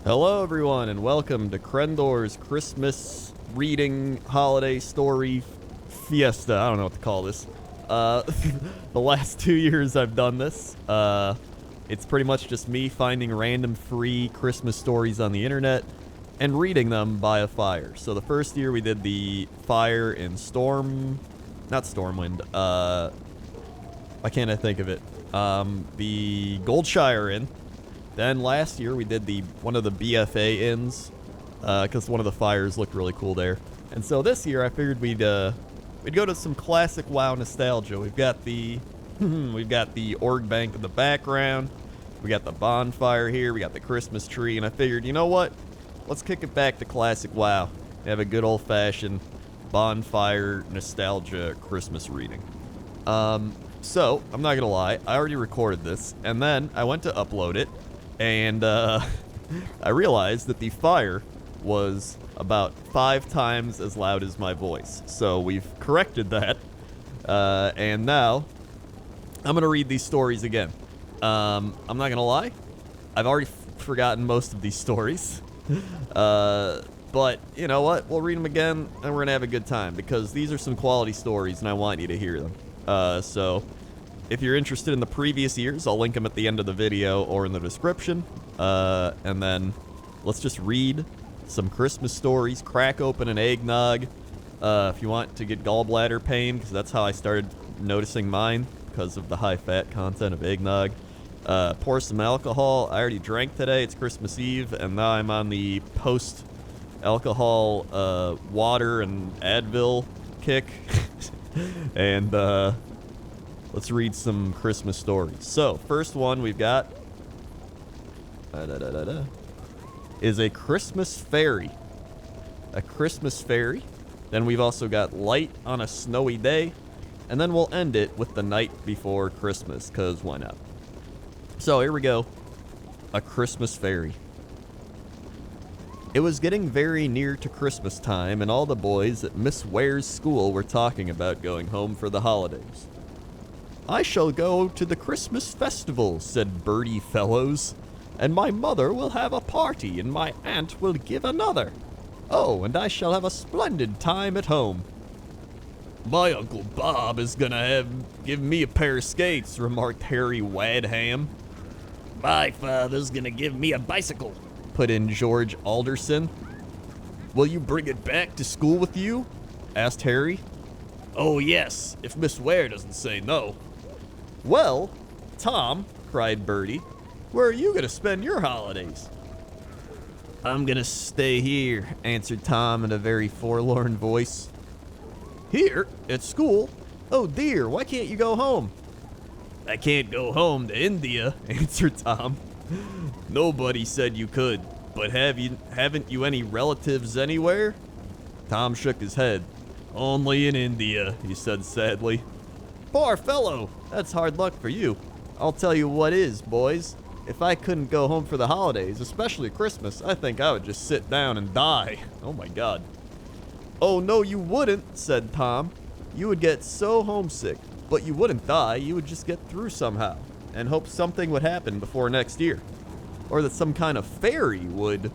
Hello everyone and welcome to Crendor's Christmas reading holiday story fiesta. I don't know what to call this. The last 2 years I've done this. It's pretty much just me finding random free Christmas stories on the internet and reading them by a fire. So the first year we did the fire in not Stormwind. Why can't I think of it? The Goldshire Inn. Then last year we did one of the BFA inns, because one of the fires looked really cool there. And so this year I figured we'd go to some classic WoW nostalgia. We've got the org bank in the background. We got the bonfire here. We got the Christmas tree. And I figured, you know what? Let's kick it back to classic WoW. Have a good old-fashioned bonfire nostalgia Christmas reading. So I'm not gonna lie, I already recorded this, and then I went to upload it. And I realized that the fire was about 5 times as loud as my voice. So we've corrected that. And now I'm going to read these stories again. I'm not going to lie. I've already forgotten most of these stories. But you know what? We'll read them again and we're going to have a good time because these are some quality stories and I want you to hear them. So if you're interested in the previous years, I'll link them at the end of the video or in the description. And then let's just read some Christmas stories, crack open an eggnog. If you want to get gallbladder pain, because that's how I started noticing mine, because of the high-fat content of eggnog. Pour some alcohol. I already drank today. It's Christmas Eve, and now I'm on the post-alcohol water and Advil kick. And let's read some Christmas stories. So, first one we've got is a Christmas fairy. A Christmas fairy. Then we've also got light on a snowy day. And then we'll end it with the night before Christmas, because why not? So, here we go. A Christmas fairy. It was getting very near to Christmas time, and all the boys at Miss Ware's school were talking about going home for the holidays. I shall go to the Christmas festival, said Bertie Fellows, and my mother will have a party, and my aunt will give another. Oh, and I shall have a splendid time at home. My Uncle Bob is gonna give me a pair of skates, remarked Harry Wadham. My father's gonna give me a bicycle, put in George Alderson. Will you bring it back to school with you? Asked Harry. Oh yes, if Miss Ware doesn't say no. Well, Tom, cried Bertie, where are you going to spend your holidays? I'm going to stay here, answered Tom in a very forlorn voice. Here? At school? Oh dear, why can't you go home? I can't go home to India, answered Tom. Nobody said you could, but haven't you any relatives anywhere? Tom shook his head. Only in India, he said sadly. Poor fellow, that's hard luck for you. I'll tell you what is, boys. If I couldn't go home for the holidays, especially Christmas, I think I would just sit down and die. Oh my God. Oh no, you wouldn't, said Tom. You would get so homesick, but you wouldn't die. You would just get through somehow and hope something would happen before next year. Or that some kind of fairy would.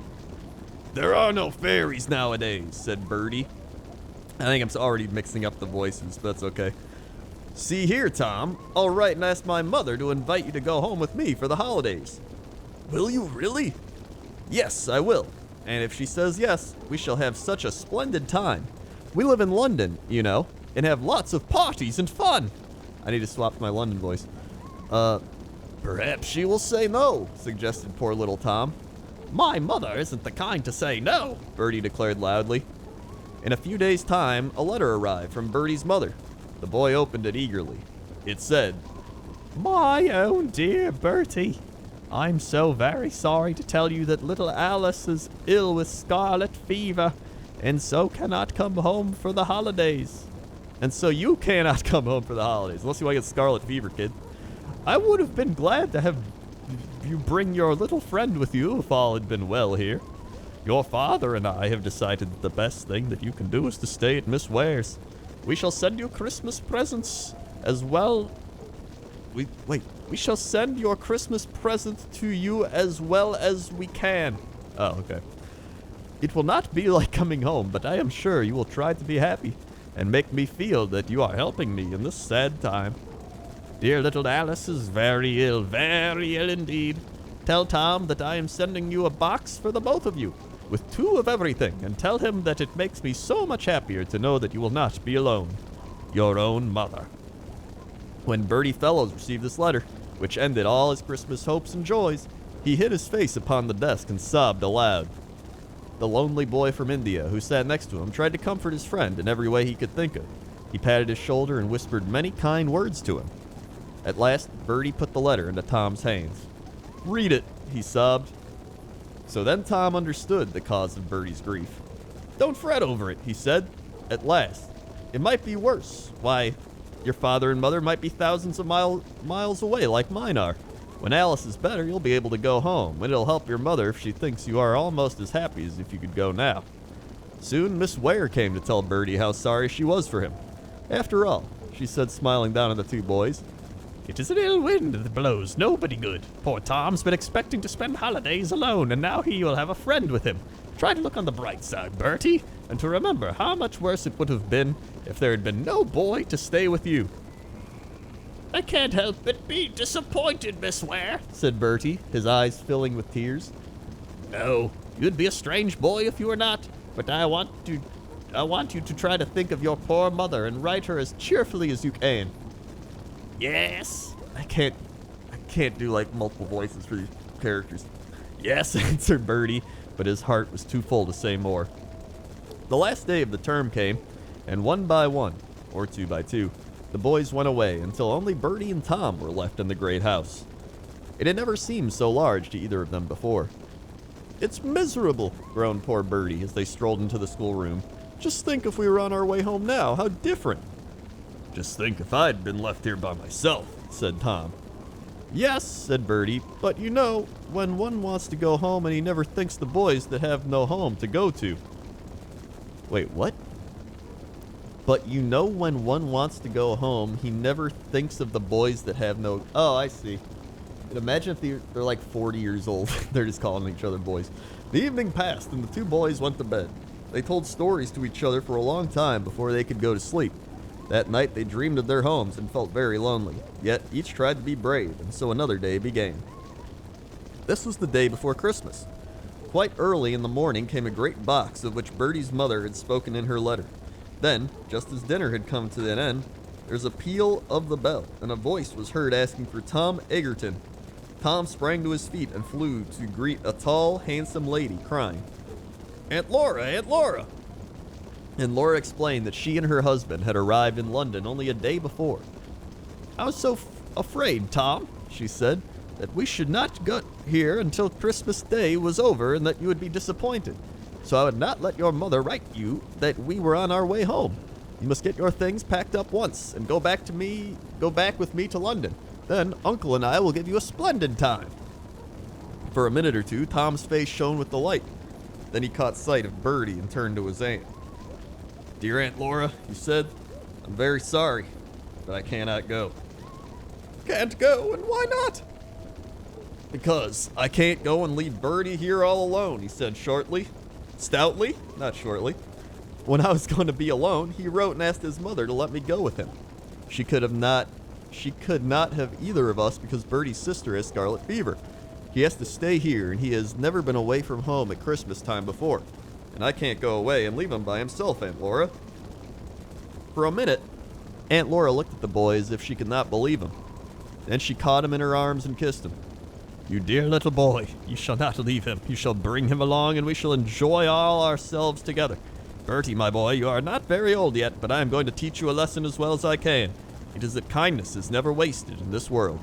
There are no fairies nowadays, said Bertie. I think I'm already mixing up the voices, but that's okay. See here, Tom. I'll write and ask my mother to invite you to go home with me for the holidays. Will you really? Yes, I will. And if she says yes, we shall have such a splendid time. We live in London, you know, and have lots of parties and fun. I need to swap my London voice. Perhaps she will say no, suggested poor little Tom. My mother isn't the kind to say no, Bertie declared loudly. In a few days' time, a letter arrived from Bertie's mother. The boy opened it eagerly. It said, My own dear Bertie, I'm so very sorry to tell you that little Alice is ill with scarlet fever, and so cannot come home for the holidays. And so you cannot come home for the holidays, unless you want to get scarlet fever, kid. I would have been glad to have you bring your little friend with you if all had been well here. Your father and I have decided that the best thing that you can do is to stay at Miss Ware's. We shall send you Christmas presents as well. We shall send your Christmas present to you as well as we can. Oh, okay. It will not be like coming home, but I am sure you will try to be happy and make me feel that you are helping me in this sad time. Dear little Alice is very ill indeed. Tell Tom that I am sending you a box for the both of you, with 2 of everything, and tell him that it makes me so much happier to know that you will not be alone. Your own mother. When Bertie Fellows received this letter, which ended all his Christmas hopes and joys, he hid his face upon the desk and sobbed aloud. The lonely boy from India, who sat next to him, tried to comfort his friend in every way he could think of. He patted his shoulder and whispered many kind words to him. At last, Bertie put the letter into Tom's hands. "Read it," he sobbed. So then Tom understood the cause of Bertie's grief. "Don't fret over it," he said. "At last. It might be worse. Why, your father and mother might be thousands of miles away like mine are. When Alice is better, you'll be able to go home, and it'll help your mother if she thinks you are almost as happy as if you could go now." Soon Miss Ware came to tell Bertie how sorry she was for him. "After all," she said, smiling down at the 2 boys, "It is an ill wind that blows nobody good. Poor Tom's been expecting to spend holidays alone, and now he will have a friend with him. Try to look on the bright side, Bertie, and to remember how much worse it would have been if there had been no boy to stay with you." "I can't help but be disappointed, Miss Ware," said Bertie, his eyes filling with tears. "No, you'd be a strange boy if you were not, but I want you to try to think of your poor mother and write her as cheerfully as you can." "Yes." I can't do like multiple voices for these characters. "Yes," answered Bertie, but his heart was too full to say more. The last day of the term came, and one by one, or 2 by 2, the boys went away until only Bertie and Tom were left in the great house. It had never seemed so large to either of them before. "It's miserable," groaned poor Bertie as they strolled into the schoolroom. "Just think if we were on our way home now, how different." "Just think if I'd been left here by myself," said Tom. "Yes," said Bertie, "but you know, when one wants to go home and he never thinks the boys that have no home to go to." Wait, what? But you know, when one wants to go home, he never thinks of the boys that have no... Oh, I see. And imagine if they're like 40 years old. They're just calling each other boys. The evening passed and the 2 boys went to bed. They told stories to each other for a long time before they could go to sleep. That night they dreamed of their homes and felt very lonely. Yet each tried to be brave, and so another day began. This was the day before Christmas. Quite early in the morning came a great box of which Bertie's mother had spoken in her letter. Then, just as dinner had come to an end, there was a peal of the bell, and a voice was heard asking for Tom Egerton. Tom sprang to his feet and flew to greet a tall, handsome lady, crying, "Aunt Laura! Aunt Laura!" And Laura explained that she and her husband had arrived in London only a day before. "I was so afraid, Tom," she said, "that we should not get here until Christmas Day was over and that you would be disappointed. So I would not let your mother write you that we were on our way home. You must get your things packed up once and go back with me to London. Then Uncle and I will give you a splendid time." For a minute or two, Tom's face shone with delight. Then he caught sight of Bertie and turned to his aunt. "Dear Aunt Laura," he said, "I'm very sorry, but I cannot go." "Can't go? And why not?" "Because I can't go and leave Bertie here all alone," he said stoutly, not shortly. "When I was going to be alone, he wrote and asked his mother to let me go with him. She could not have either of us because Bertie's sister has scarlet fever. He has to stay here, and he has never been away from home at Christmas time before. And I can't go away and leave him by himself, Aunt Laura." For a minute, Aunt Laura looked at the boy as if she could not believe him. Then she caught him in her arms and kissed him. "You dear little boy, you shall not leave him. You shall bring him along, and we shall enjoy all ourselves together. Bertie, my boy, you are not very old yet, but I am going to teach you a lesson as well as I can. It is that kindness is never wasted in this world."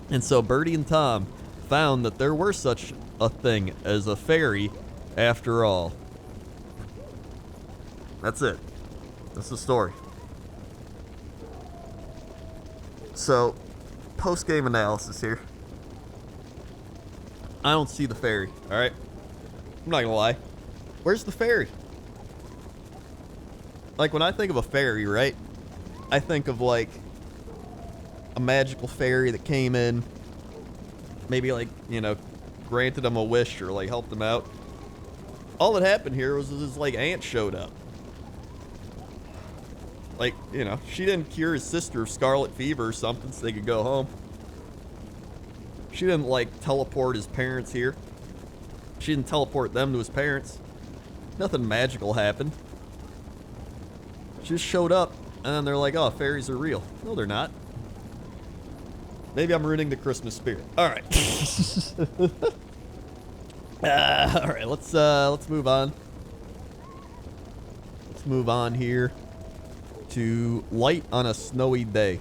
And so Bertie and Tom found that there were such a thing as a fairy after all. That's it. That's the story. So, post-game analysis here. I don't see the fairy, alright? I'm not gonna lie. Where's the fairy? Like, when I think of a fairy, right? I think of, like, a magical fairy that came in. Maybe, like, you know, granted him a wish or like helped him out. All that happened here was his like aunt showed up. Like, you know, she didn't cure his sister of scarlet fever or something so they could go home. She didn't like teleport his parents here. She didn't teleport them to his parents. Nothing magical happened. She just showed up and they're like, oh, fairies are real. No, they're not. Maybe I'm ruining the Christmas spirit. All right. All right, let's move on. Let's move on here to light on a snowy day.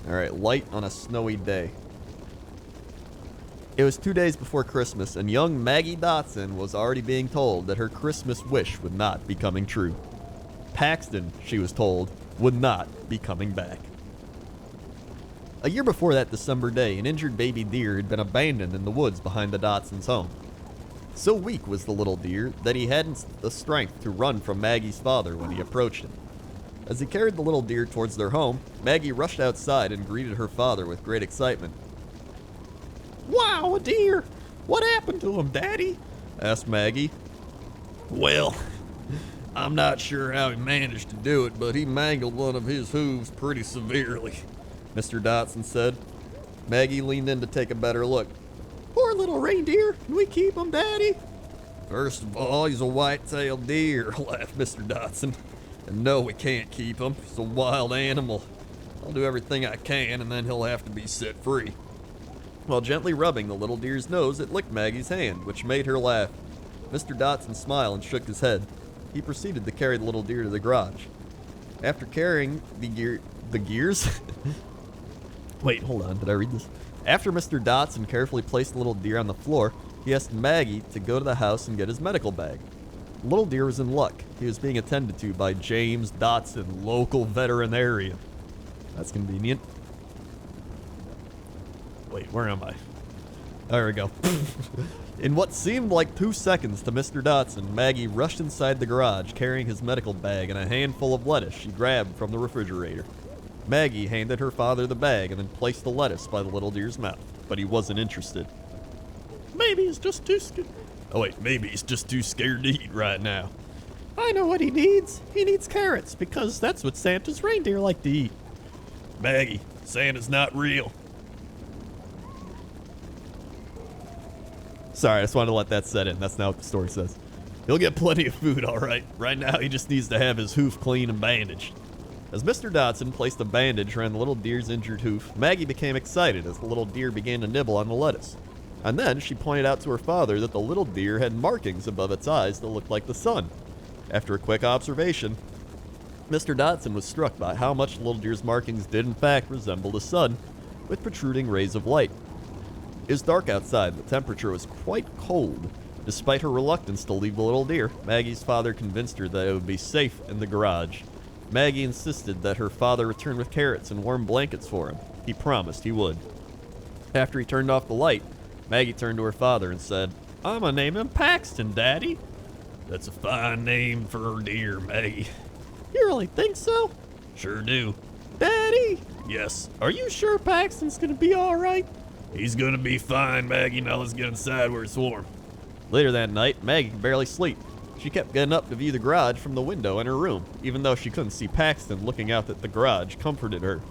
All right, light on a snowy day. It was 2 days before Christmas, and young Maggie Dotson was already being told that her Christmas wish would not be coming true. Paxton, she was told, would not be coming back. A year before that December day, an injured baby deer had been abandoned in the woods behind the Dotsons' home. So weak was the little deer that he hadn't the strength to run from Maggie's father when he approached him. As he carried the little deer towards their home, Maggie rushed outside and greeted her father with great excitement. Wow, a deer! What happened to him, Daddy? Asked Maggie. Well, I'm not sure how he managed to do it, but he mangled one of his hooves pretty severely, Mr. Dotson said. Maggie leaned in to take a better look. Poor little reindeer. Can we keep him, Daddy? First of all, he's a white-tailed deer, laughed Mr. Dotson. And no, we can't keep him. He's a wild animal. I'll do everything I can, and then he'll have to be set free. While gently rubbing the little deer's nose, it licked Maggie's hand, which made her laugh. Mr. Dotson smiled and shook his head. He proceeded to carry the little deer to the garage. After carrying the gears? Wait, hold on, did I read this? After Mr. Dotson carefully placed the little deer on the floor, he asked Maggie to go to the house and get his medical bag. The little deer was in luck. He was being attended to by James Dotson, local veterinarian. That's convenient. Wait, where am I? There we go. In what seemed like 2 seconds to Mr. Dotson, Maggie rushed inside the garage carrying his medical bag and a handful of lettuce she grabbed from the refrigerator. Maggie handed her father the bag and then placed the lettuce by the little deer's mouth, but he wasn't interested. Maybe he's just too scared. Oh wait, maybe he's just too scared to eat right now. I know what he needs. He needs carrots, because that's what Santa's reindeer like to eat. Maggie, Santa's not real. Sorry, I just wanted to let that set in. That's not what the story says. He'll get plenty of food, all right. Right now, he just needs to have his hoof clean and bandaged. As Mr. Dotson placed a bandage around the little deer's injured hoof, Maggie became excited as the little deer began to nibble on the lettuce. And then she pointed out to her father that the little deer had markings above its eyes that looked like the sun. After a quick observation, Mr. Dotson was struck by how much the little deer's markings did in fact resemble the sun, with protruding rays of light. It was dark outside, the temperature was quite cold. Despite her reluctance to leave the little deer, Maggie's father convinced her that it would be safe in the garage. Maggie insisted that her father return with carrots and warm blankets for him. He promised he would. After he turned off the light, Maggie turned to her father and said, I'm gonna name him Paxton, Daddy. That's a fine name for a deer, Maggie. You really think so? Sure do. Daddy? Yes. Are you sure Paxton's gonna be alright? He's gonna be fine, Maggie. Now let's get inside where it's warm. Later that night, Maggie could barely sleep. She kept getting up to view the garage from the window in her room. Even though she couldn't see Paxton looking out at the garage comforted her.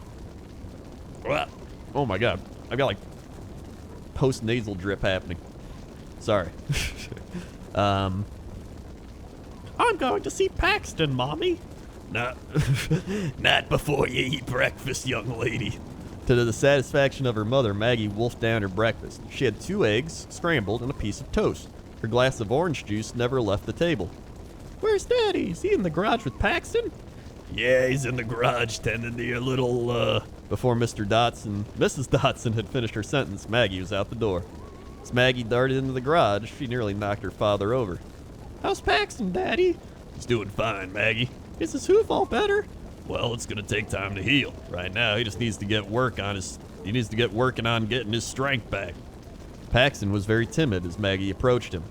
Oh my god, I've got like post-nasal drip happening. Sorry. I'm going to see Paxton, Mommy. Not before you eat breakfast, young lady. To the satisfaction of her mother, Maggie wolfed down her breakfast. She had 2 eggs, scrambled, and a piece of toast. Her glass of orange juice never left the table. Where's Daddy? Is he in the garage with Paxton? Yeah, he's in the garage tending to your little, Before Mrs. Dotson had finished her sentence, Maggie was out the door. As Maggie darted into the garage, she nearly knocked her father over. How's Paxton, Daddy? He's doing fine, Maggie. Is his hoof all better? Well, it's gonna take time to heal. Right now, he just needs to get working on getting his strength back. Paxton was very timid as Maggie approached him.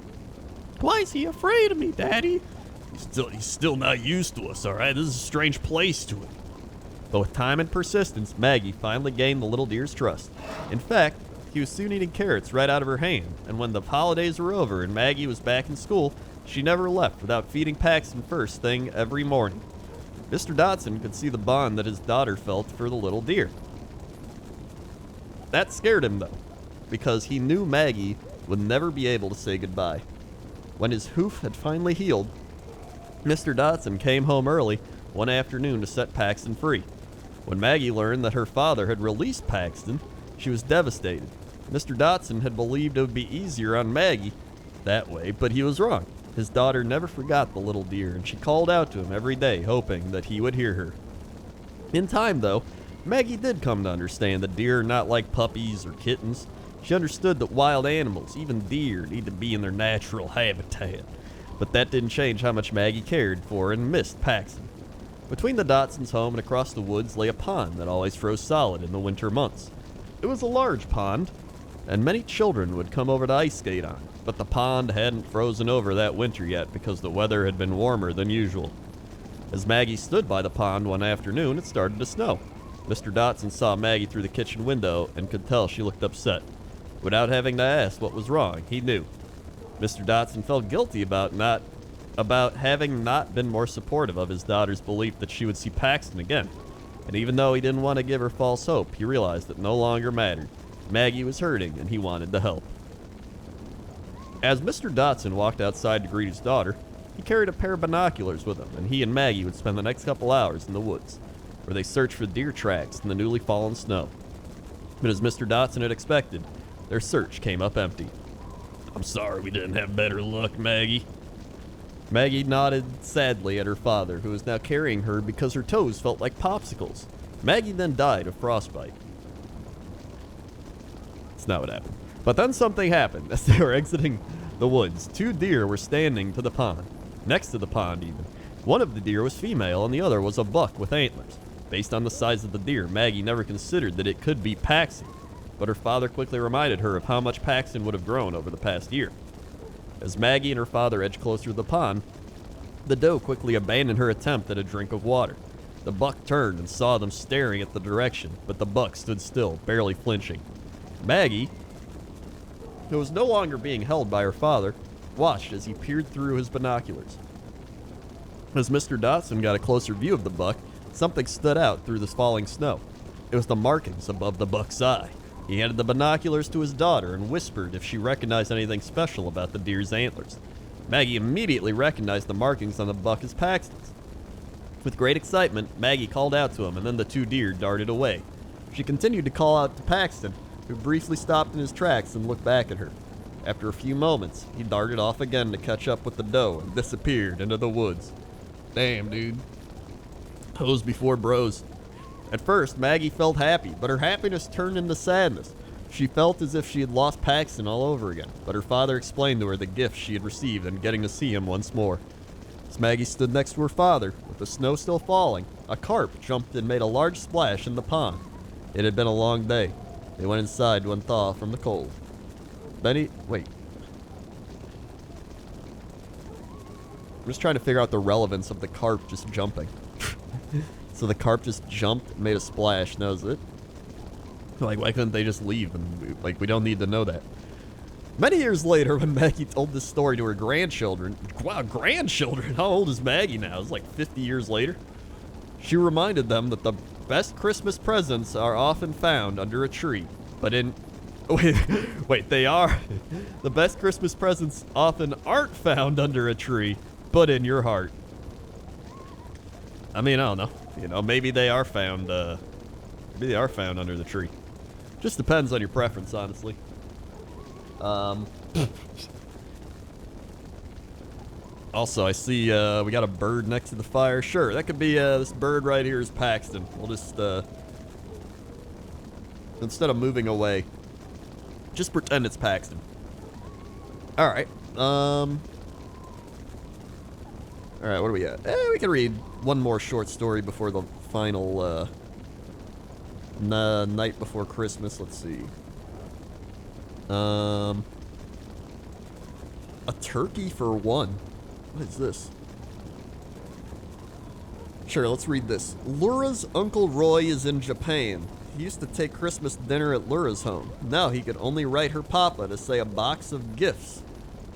Why is he afraid of me, Daddy? He's still not used to us, all right? This is a strange place to him. But with time and persistence, Maggie finally gained the little deer's trust. In fact, he was soon eating carrots right out of her hand, and when the holidays were over and Maggie was back in school, she never left without feeding Paxton first thing every morning. Mr. Dotson could see the bond that his daughter felt for the little deer. That scared him, though, because he knew Maggie would never be able to say goodbye. When his hoof had finally healed, Mr. Dotson came home early one afternoon to set Paxton free. When Maggie learned that her father had released Paxton, she was devastated. Mr. Dotson had believed it would be easier on Maggie that way, but he was wrong. His daughter never forgot the little deer, and she called out to him every day, hoping that he would hear her. In time, though, Maggie did come to understand that deer are not like puppies or kittens. She understood that wild animals, even deer, need to be in their natural habitat. But that didn't change how much Maggie cared for and missed Paxton. Between the Dotsons' home and across the woods lay a pond that always froze solid in the winter months. It was a large pond, and many children would come over to ice skate on, but the pond hadn't frozen over that winter yet because the weather had been warmer than usual. As Maggie stood by the pond one afternoon, it started to snow. Mr. Dotson saw Maggie through the kitchen window and could tell she looked upset. Without having to ask what was wrong, he knew. Mr. Dotson felt guilty about having not been more supportive of his daughter's belief that she would see Paxton again. And even though he didn't want to give her false hope, he realized it no longer mattered. Maggie was hurting, and he wanted to help. As Mr. Dotson walked outside to greet his daughter, he carried a pair of binoculars with him, and he and Maggie would spend the next couple hours in the woods, where they searched for deer tracks in the newly fallen snow. But as Mr. Dotson had expected, their search came up empty. I'm sorry we didn't have better luck, Maggie. Maggie nodded sadly at her father, who was now carrying her because her toes felt like popsicles. Maggie then died of frostbite. That's not what happened. But then something happened. As they were exiting the woods, two deer were standing to the pond. Next to the pond, even. One of the deer was female, and the other was a buck with antlers. Based on the size of the deer, Maggie never considered that it could be Paxton, but her father quickly reminded her of how much Paxton would have grown over the past year. As Maggie and her father edged closer to the pond, the doe quickly abandoned her attempt at a drink of water. The buck turned and saw them staring at the direction, but the buck stood still, barely flinching. Maggie, who was no longer being held by her father, watched as he peered through his binoculars. As Mr. Dotson got a closer view of the buck, something stood out through the falling snow. It was the markings above the buck's eye. He handed the binoculars to his daughter and whispered if she recognized anything special about the deer's antlers. Maggie immediately recognized the markings on the buck as Paxton's. With great excitement, Maggie called out to him, and then the two deer darted away. She continued to call out to Paxton, who briefly stopped in his tracks and looked back at her. After a few moments, he darted off again to catch up with the doe and disappeared into the woods. Damn, dude. Hoes before bros. At first, Maggie felt happy, but her happiness turned into sadness. She felt as if she had lost Paxton all over again, but her father explained to her the gift she had received and getting to see him once more. As Maggie stood next to her father, with the snow still falling, a carp jumped and made a large splash in the pond. It had been a long day. They went inside to unthaw from the cold. Wait. I'm just trying to figure out the relevance of the carp just jumping. So the carp just jumped and made a splash, and that was it? Like, why couldn't they just leave? And we don't need to know that. Many years later, when Maggie told this story to her grandchildren, wow, grandchildren? How old is Maggie now? It's like 50 years later. She reminded them that the best Christmas presents are often found under a tree. But wait, they are? The best Christmas presents often aren't found under a tree, but in your heart. I mean, I don't know. You know, maybe they are found, under the tree. Just depends on your preference, honestly. Also, I see, we got a bird next to the fire. Sure, that could be, this bird right here is Paxton. We'll just, instead of moving away, just pretend it's Paxton. Alright, alright, what do we got? We can read one more short story before the final, night before Christmas. Let's see. A turkey for one. What is this? Sure, let's read this. Laura's Uncle Roy is in Japan. he used to take Christmas dinner at Laura's home. Now he could only write her papa to say a box of gifts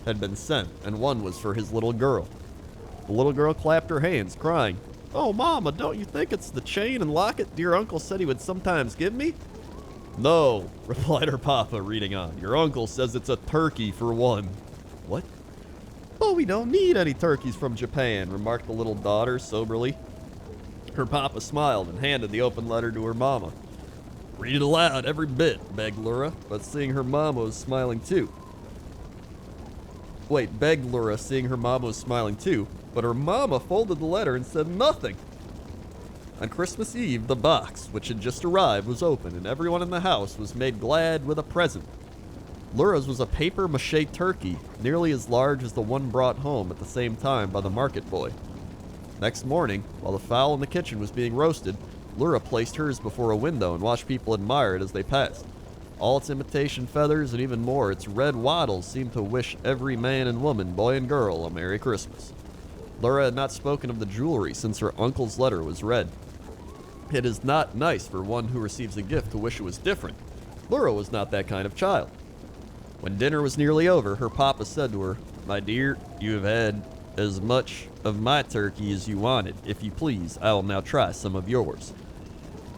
had been sent, and one was for his little girl. The little girl clapped her hands, crying, "Oh, Mama, don't you think it's the chain and locket dear uncle said he would sometimes give me?" "No," replied her papa, reading on. "Your uncle says it's a turkey for one." "What?" "Oh, we don't need any turkeys from Japan," remarked the little daughter soberly. Her papa smiled and handed the open letter to her mama. "Read it aloud, every bit," begged Laura, but seeing her mama was smiling too. Begged Laura, seeing her mama was smiling too, but her mama folded the letter and said nothing. On Christmas Eve, the box, which had just arrived, was opened, and everyone in the house was made glad with a present. Laura's was a paper mache turkey, nearly as large as the one brought home at the same time by the market boy. Next morning, while the fowl in the kitchen was being roasted, Laura placed hers before a window and watched people admire it as they passed. All its imitation feathers and even more, its red wattles seemed to wish every man and woman, boy and girl, a Merry Christmas. Laura had not spoken of the jewelry since her uncle's letter was read. It is not nice for one who receives a gift to wish it was different. Laura was not that kind of child. When dinner was nearly over, her papa said to her, "My dear, you have had as much of my turkey as you wanted. If you please, I will now try some of yours."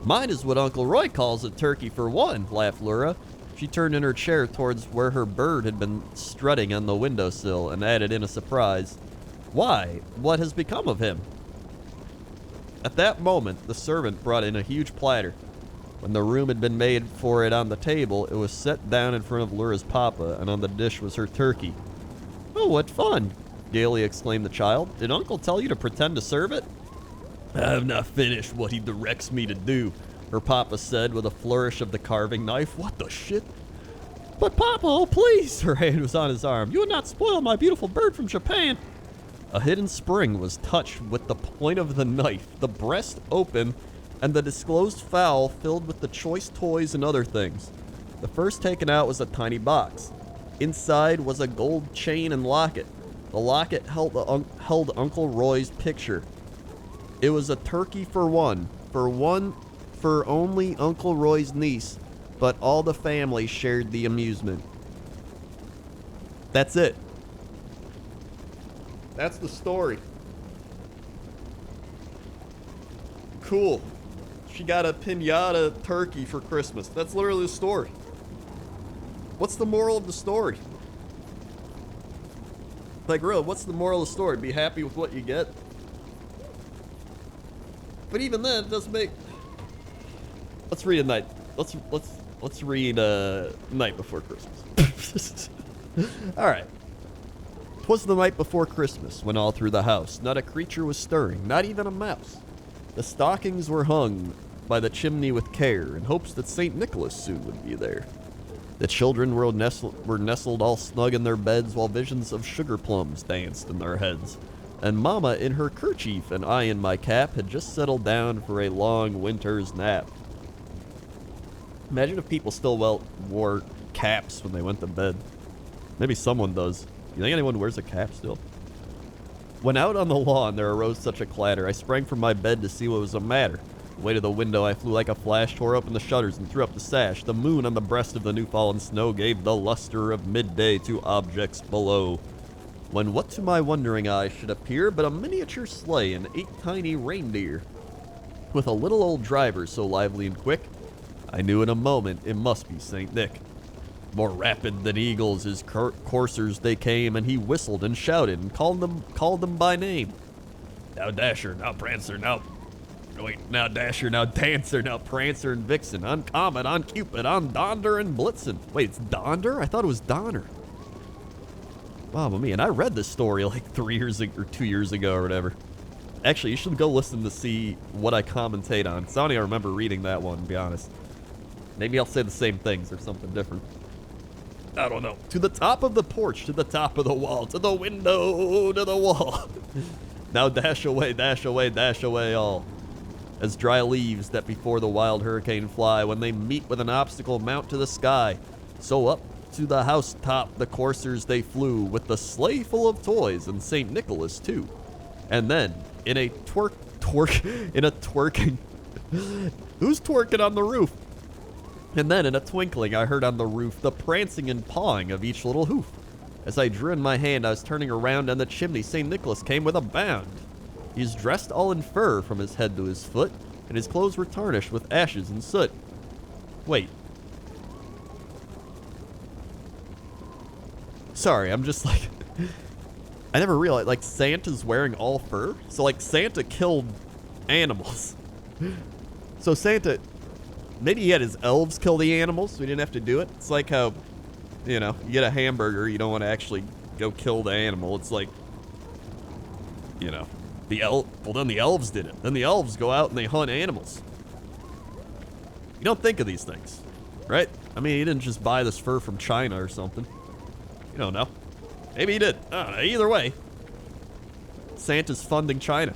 "Mine is what Uncle Roy calls a turkey for one," laughed Laura. She turned in her chair towards where her bird had been strutting on the windowsill and added in a surprise, "Why, what has become of him?" At that moment, the servant brought in a huge platter. When the room had been made for it on the table, it was set down in front of Laura's papa, and on the dish was her turkey. "Oh, what fun!" gaily exclaimed the child. "Did Uncle tell you to pretend to serve it?" "I have not finished what he directs me to do," her papa said with a flourish of the carving knife. "What the shit?" "But Papa, oh please!" Her hand was on his arm. "You would not spoil my beautiful bird from Japan." A hidden spring was touched with the point of the knife, the breast open, and the disclosed fowl filled with the choice toys and other things. The first taken out was a tiny box. Inside was a gold chain and locket. The locket held Uncle Roy's picture. It was a turkey for only Uncle Roy's niece, but all the family shared the amusement. That's it. That's the story. Cool. She got a piñata turkey for Christmas. That's literally the story. What's the moral of the story? Like, real, what's the moral of the story? Be happy with what you get? But even then, it doesn't make... Let's read a night. Let's read Night Before Christmas. All right. 'Twas the night before Christmas, when all through the house not a creature was stirring, not even a mouse. The stockings were hung by the chimney with care, in hopes that St. Nicholas soon would be there. The children were nestled all snug in their beds, while visions of sugar plums danced in their heads. And Mama in her kerchief and I in my cap had just settled down for a long winter's nap. Imagine if people still wore caps when they went to bed. Maybe someone does. You think anyone wears a cap still? When out on the lawn there arose such a clatter, I sprang from my bed to see what was the matter. Away to the window I flew like a flash, tore open the shutters and threw up the sash. The moon on the breast of the new-fallen snow gave the luster of midday to objects below. When what to my wondering eye should appear but a miniature sleigh and 8 tiny reindeer, with a little old driver so lively and quick, I knew in a moment it must be St. Nick. More rapid than eagles his coursers they came, and he whistled and shouted and called them by name. Now Dasher, now Prancer, now Dasher, now Dancer, now Prancer and Vixen, on Comet, on Cupid, on Donder and Blitzen. Wait, it's Donder? I thought it was Donner. Mamma mia, and I read this story like 3 years or 2 years ago or whatever. Actually, you should go listen to see what I commentate on, because I don't even remember reading that one, to be honest. Maybe I'll say the same things or something different. I don't know. To the top of the porch, to the top of the wall, to the window, to the wall. Now dash away all. As dry leaves that before the wild hurricane fly, when they meet with an obstacle mount to the sky. So up to the housetop the coursers they flew, with the sleigh full of toys, and St. Nicholas too. And then, in a twerking... Who's twerking on the roof? And then in a twinkling, I heard on the roof the prancing and pawing of each little hoof. As I drew in my hand, I was turning around down the chimney. St. Nicholas came with a bound. He is dressed all in fur from his head to his foot, and his clothes were tarnished with ashes and soot. Wait. Sorry, I'm just like... I never realized, like, Santa's wearing all fur? So, like, Santa killed animals. So Santa... Maybe he had his elves kill the animals, so he didn't have to do it. It's like how, you know, you get a hamburger, you don't want to actually go kill the animal. It's like, you know, well, then the elves did it. Then the elves go out and they hunt animals. You don't think of these things, right? I mean, he didn't just buy this fur from China or something. You don't know. Maybe he did. I don't know. Either way, Santa's funding China.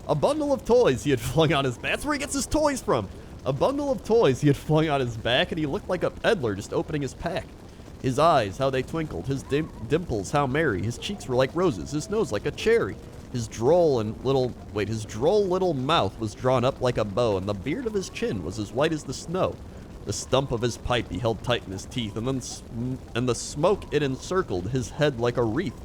A bundle of toys he had flung on his back. That's where he gets his toys from. A bundle of toys he had flung on his back, and he looked like a peddler just opening his pack. His eyes, how they twinkled. His dimples, how merry. His cheeks were like roses. His nose like a cherry. His droll little mouth was drawn up like a bow, and the beard of his chin was as white as the snow. The stump of his pipe he held tight in his teeth, and the smoke it encircled his head like a wreath.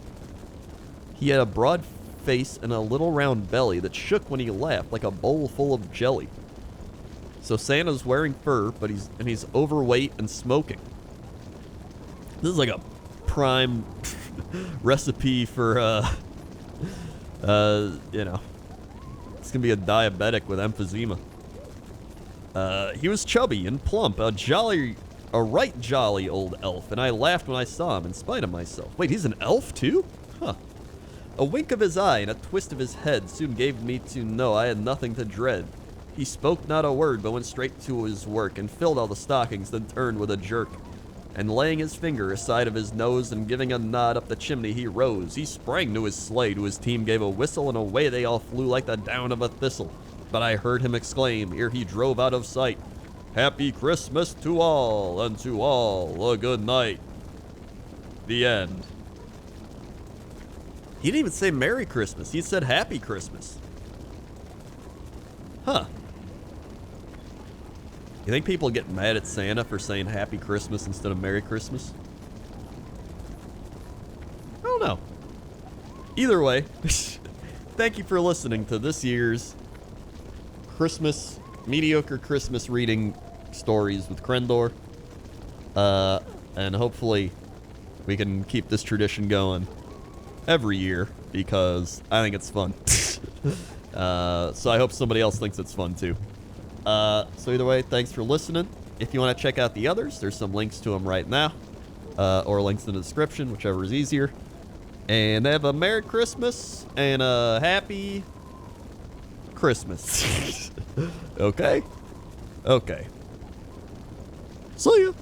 He had a broad face and a little round belly that shook when he laughed like a bowl full of jelly. So Santa's wearing fur, but he's overweight and smoking. This is like a prime recipe for you know, it's gonna be a diabetic with emphysema. He was chubby and plump, a right jolly old elf, and I laughed when I saw him in spite of myself. Wait, he's an elf too? Huh. A wink of his eye and a twist of his head soon gave me to know I had nothing to dread. He spoke not a word, but went straight to his work and filled all the stockings, then turned with a jerk. And laying his finger aside of his nose and giving a nod up the chimney, he rose. He sprang to his sleigh, to his team gave a whistle, and away they all flew like the down of a thistle. But I heard him exclaim, ere he drove out of sight, "Happy Christmas to all, and to all a good night." The end. He didn't even say Merry Christmas. He said Happy Christmas. Huh. You think people get mad at Santa for saying Happy Christmas instead of Merry Christmas? I don't know. Either way, thank you for listening to this year's mediocre Christmas reading stories with Crendor. And hopefully we can keep this tradition going every year because I think it's fun. So I hope somebody else thinks it's fun too. So either way, thanks for listening. If you want to check out the others, there's some links to them right now, or links in the description, whichever is easier. And have a Merry Christmas and a Happy Christmas. Okay? Okay. See ya.